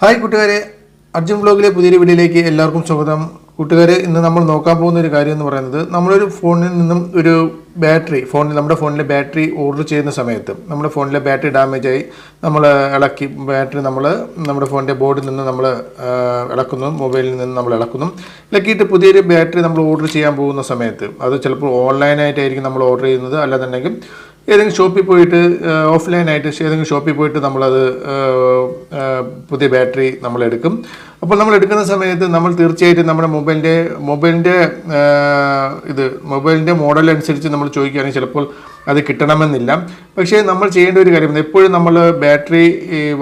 Hi കൂട്ടുകാരെ, അർജുൻ വ്ലോഗിലെ പുതിയൊരു വീഡിയോയിലേക്ക് എല്ലാവർക്കും സ്വാഗതം. കൂട്ടുകാരെ, ഇന്ന് നമ്മൾ നോക്കാൻ പോകുന്ന ഒരു കാര്യം എന്ന് പറയുന്നത്, നമ്മളൊരു ഫോണിൽ നിന്നും ഒരു നമ്മുടെ ഫോണിലെ ബാറ്ററി ഓർഡർ ചെയ്യുന്ന സമയത്ത് നമ്മുടെ ഫോണിലെ ബാറ്ററി ഡാമേജ് ആയി നമ്മൾ ഇളക്കി ബാറ്ററി നമ്മുടെ ഫോണിൻ്റെ ബോർഡിൽ നിന്ന് നമ്മൾ ഇളക്കുന്നു, മൊബൈലിൽ നിന്ന് നമ്മൾ ഇളക്കിയിട്ട് പുതിയൊരു ബാറ്ററി നമ്മൾ ഓർഡർ ചെയ്യാൻ പോകുന്ന സമയത്ത് അത് ചിലപ്പോൾ ഓൺലൈനായിട്ടായിരിക്കും നമ്മൾ ഓർഡർ ചെയ്യുന്നത്, അല്ലാന്നുണ്ടെങ്കിൽ ഏതെങ്കിലും ഷോപ്പിൽ പോയിട്ട് ഓഫ്ലൈനായിട്ട് ഏതെങ്കിലും ഷോപ്പിൽ പോയിട്ട് നമ്മളത് പുതിയ ബാറ്ററി നമ്മളെടുക്കും. അപ്പോൾ നമ്മൾ എടുക്കുന്ന സമയത്ത് നമ്മൾ തീർച്ചയായിട്ടും നമ്മുടെ മൊബൈലിൻ്റെ മോഡൽ അനുസരിച്ച് നമ്മൾ ചോദിക്കുകയാണെങ്കിൽ ചിലപ്പോൾ അത് കിട്ടണമെന്നില്ല. പക്ഷേ നമ്മൾ ചെയ്യേണ്ട ഒരു കാര്യം, എപ്പോഴും നമ്മൾ ബാറ്ററി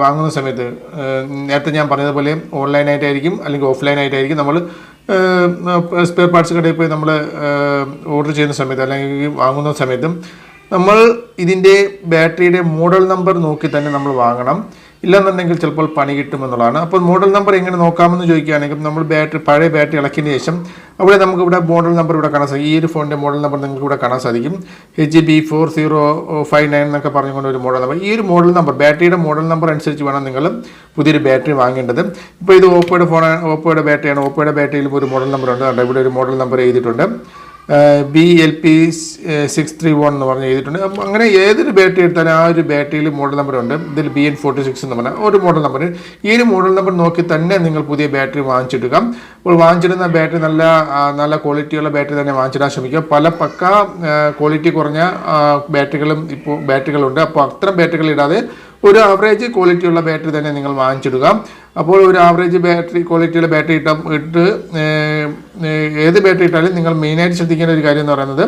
വാങ്ങുന്ന സമയത്ത് നേരത്തെ ഞാൻ പറഞ്ഞതുപോലെ ഓൺലൈനായിട്ടായിരിക്കും അല്ലെങ്കിൽ ഓഫ്ലൈനായിട്ടായിരിക്കും നമ്മൾ സ്പെയർ പാർട്സ് കടയിൽ പോയി നമ്മൾ ഓർഡർ ചെയ്യുന്ന സമയത്ത് അല്ലെങ്കിൽ വാങ്ങുന്ന സമയത്തും നമ്മൾ ഇതിൻ്റെ ബാറ്ററിയുടെ മോഡൽ നമ്പർ നോക്കി തന്നെ നമ്മൾ വാങ്ങണം. ഇല്ലെന്നുണ്ടെങ്കിൽ ചിലപ്പോൾ പണി കിട്ടുമെന്നുള്ളതാണ്. അപ്പോൾ മോഡൽ നമ്പർ എങ്ങനെ നോക്കാമെന്ന് ചോദിക്കുകയാണെങ്കിൽ നമ്മൾ പഴയ ബാറ്ററി ഇളക്കിയതിന് ശേഷം അവിടെ നമുക്കിവിടെ മോഡൽ നമ്പർ ഇവിടെ കാണാൻ സാധിക്കും. ഈ ഒരു ഫോണിൻ്റെ മോഡൽ നമ്പർ നിങ്ങൾക്ക് ഇവിടെ കാണാൻ സാധിക്കും. HB4059 എന്നൊക്കെ പറഞ്ഞുകൊണ്ട് ഒരു മോഡൽ നമ്പർ. ഈ ഒരു മോഡൽ നമ്പർ, ബാറ്ററിയുടെ മോഡൽ നമ്പർ അനുസരിച്ച് വേണം നിങ്ങൾ പുതിയൊരു ബാറ്ററി വാങ്ങേണ്ടത്. ഇപ്പോൾ ഇത് ഓപ്പോയുടെ ബാറ്ററിയാണ്. ഓപ്പോയുടെ ബാറ്ററിയിലും ഒരു മോഡൽ നമ്പർ ഉണ്ട്. ഇവിടെ ഒരു മോഡൽ നമ്പർ എഴുതിയിട്ടുണ്ട്, BLP631 എന്ന് പറഞ്ഞ് എഴുതിയിട്ടുണ്ട്. അപ്പം അങ്ങനെ ഏതൊരു ബാറ്ററി എടുത്താലും ആ ഒരു ബാറ്ററിയിൽ മോഡൽ നമ്പർ ഉണ്ട്. ഇതിൽ BN46 എന്ന് പറഞ്ഞാൽ ഒരു മോഡൽ നമ്പർ. ഈ ഒരു മോഡൽ നമ്പർ നോക്കി തന്നെ നിങ്ങൾ പുതിയ ബാറ്ററി വാങ്ങിച്ചെടുക്കാം. അപ്പോൾ വാങ്ങിച്ചിടുന്ന ബാറ്ററി നല്ല ക്വാളിറ്റിയുള്ള ബാറ്ററി തന്നെ വാങ്ങിച്ചിടാൻ ശ്രമിക്കുക. പല ക്വാളിറ്റി കുറഞ്ഞ ബാറ്ററികളുണ്ട്. അപ്പോൾ അത്തരം ബാറ്ററികൾ ഇടാതെ ഒരു ആവറേജ് ക്വാളിറ്റിയുള്ള ബാറ്ററി തന്നെ നിങ്ങൾ വാങ്ങിച്ചിടുക. അപ്പോൾ ഒരു ആവറേജ് ക്വാളിറ്റിയുള്ള ബാറ്ററി ഇട്ട് ഏത് ബാറ്ററി ഇട്ടാലും നിങ്ങൾ മെയിനായിട്ട് ശ്രദ്ധിക്കേണ്ട ഒരു കാര്യം എന്ന് പറയുന്നത്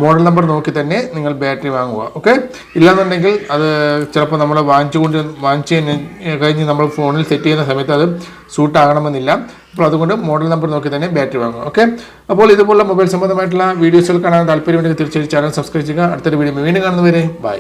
മോഡൽ നമ്പർ നോക്കി തന്നെ നിങ്ങൾ ബാറ്ററി വാങ്ങുക. ഓക്കെ, ഇല്ലാന്നുണ്ടെങ്കിൽ അത് ചിലപ്പോൾ നമ്മൾ വാങ്ങിച്ച് കഴിഞ്ഞ് നമ്മൾ ഫോണിൽ സെറ്റ് ചെയ്യുന്ന സമയത്ത് അത് സൂട്ട് ആകണമെന്നില്ല. അപ്പോൾ അതുകൊണ്ട് മോഡൽ നമ്പർ നോക്കി തന്നെ ബാറ്ററി വാങ്ങുക. ഓക്കെ, അപ്പോൾ ഇതുപോലുള്ള മൊബൈൽ സംബന്ധമായിട്ടുള്ള വീഡിയോസുകൾ കാണാൻ താല്പര്യമുണ്ടെങ്കിൽ തീർച്ചയായും ചാനൽ സബ്സ്ക്രൈബ് ചെയ്യുക. അടുത്തൊരു വീഡിയോ വീണ്ടും കാണുന്നവരെ ബൈ.